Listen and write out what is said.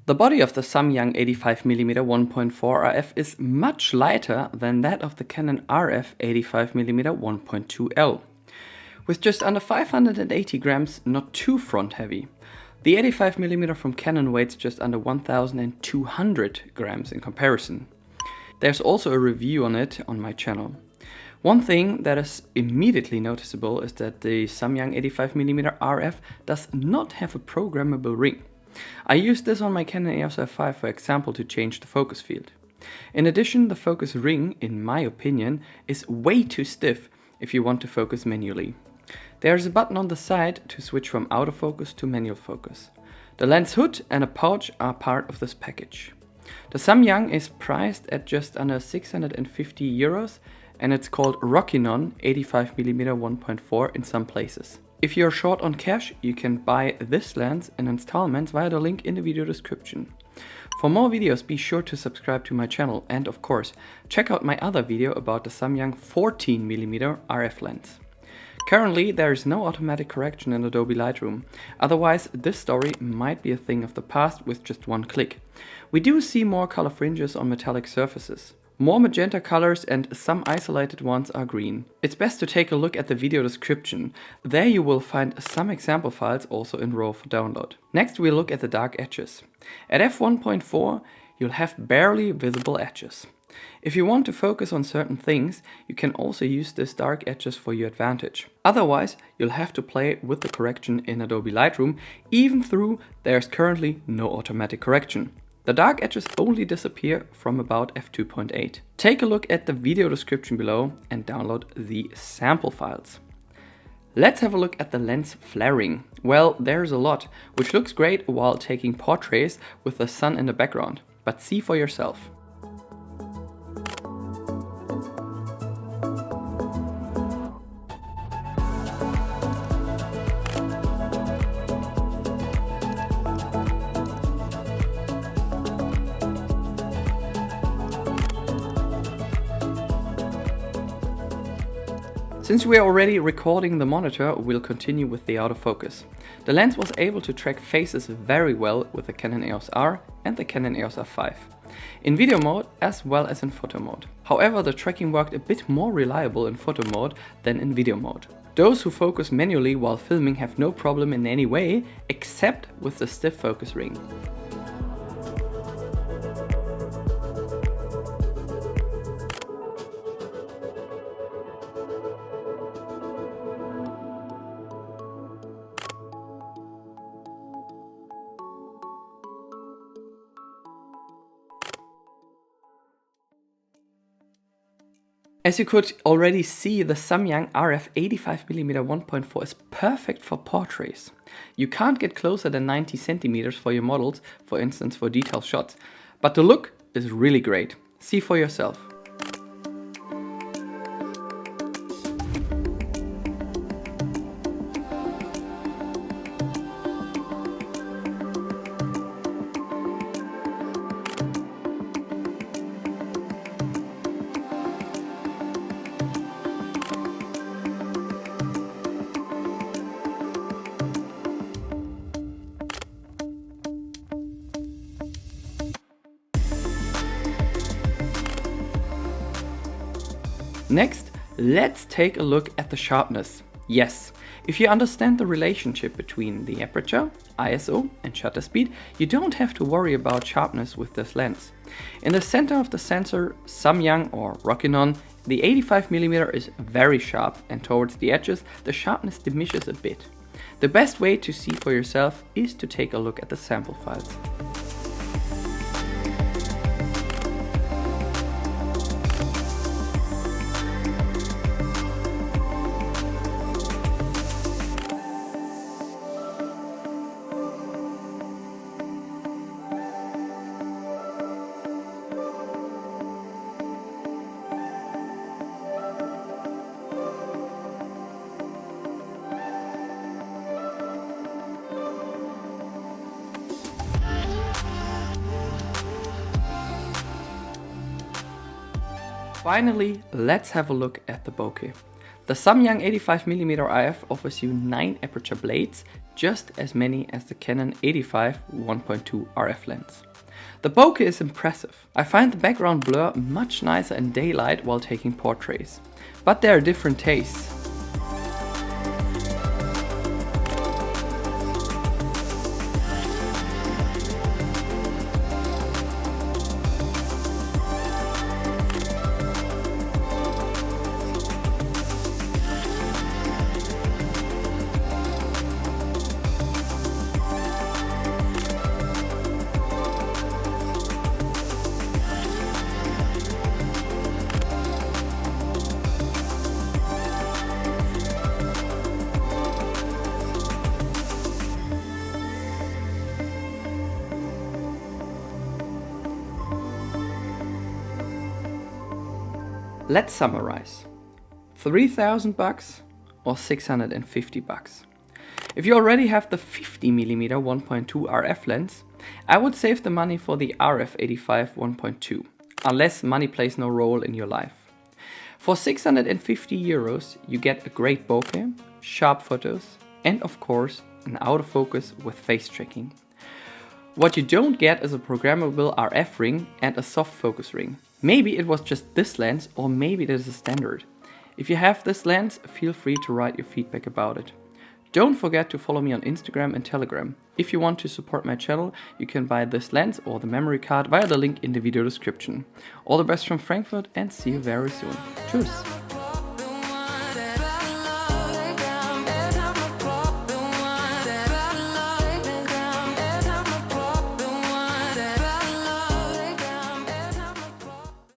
The body of the Samyang 85mm 1.4 RF is much lighter than that of the Canon RF 85mm 1.2L. With just under 580 grams, not too front heavy. The 85mm from Canon weighs just under 1200 grams in comparison. There's also a review on it on my channel. One thing that is immediately noticeable is that the Samyang 85mm RF does not have a programmable ring. I used this on my Canon EOS R5 for example to change the focus field. In addition, the focus ring, in my opinion, is way too stiff if you want to focus manually. There is a button on the side to switch from autofocus to manual focus. The lens hood and a pouch are part of this package. The Samyang is priced at just under 650 euros and it's called Rokinon 85mm 1.4 in some places. If you're short on cash, you can buy this lens in installments via the link in the video description. For more videos, be sure to subscribe to my channel and of course, check out my other video about the Samyang 14mm RF lens. Currently, there is no automatic correction in Adobe Lightroom, otherwise this story might be a thing of the past with just one click. We do see more color fringes on metallic surfaces. More magenta colors and some isolated ones are green. It's best to take a look at the video description. There you will find some example files also in RAW for download. Next we'll look at the dark edges. At f1.4 you'll have barely visible edges. If you want to focus on certain things, you can also use this dark edges for your advantage. Otherwise, you'll have to play with the correction in Adobe Lightroom, even though there's currently no automatic correction. The dark edges only disappear from about f2.8. Take a look at the video description below and download the sample files. Let's have a look at the lens flaring. Well, there's a lot, which looks great while taking portraits with the sun in the background, but see for yourself. Since we are already recording the monitor, we'll continue with the autofocus. The lens was able to track faces very well with the Canon EOS R and the Canon EOS R5, in video mode as well as in photo mode. However, the tracking worked a bit more reliable in photo mode than in video mode. Those who focus manually while filming have no problem in any way, except with the stiff focus ring. As you could already see, the Samyang RF 85mm 1.4 is perfect for portraits. You can't get closer than 90 centimeters for your models, for instance for detail shots, but the look is really great. See for yourself. Next, let's take a look at the sharpness. Yes, if you understand the relationship between the aperture, ISO and shutter speed, you don't have to worry about sharpness with this lens. In the center of the sensor, Samyang or Rokinon, the 85mm is very sharp and towards the edges the sharpness diminishes a bit. The best way to see for yourself is to take a look at the sample files. Finally, let's have a look at the bokeh. The Samyang 85mm RF offers you 9 aperture blades, just as many as the Canon 85 1.2 RF lens. The bokeh is impressive. I find the background blur much nicer in daylight while taking portraits. But there are different tastes. Let's summarize. 3,000 bucks or 650 bucks. If you already have the 50mm 1.2 RF lens, I would save the money for the RF 85 1.2, unless money plays no role in your life. For 650 euros, you get a great bokeh, sharp photos, and of course, an autofocus with face tracking. What you don't get is a programmable RF ring and a soft focus ring. Maybe it was just this lens, or maybe it is a standard. If you have this lens, feel free to write your feedback about it. Don't forget to follow me on Instagram and Telegram. If you want to support my channel, you can buy this lens or the memory card via the link in the video description. All the best from Frankfurt and see you very soon. Tschüss!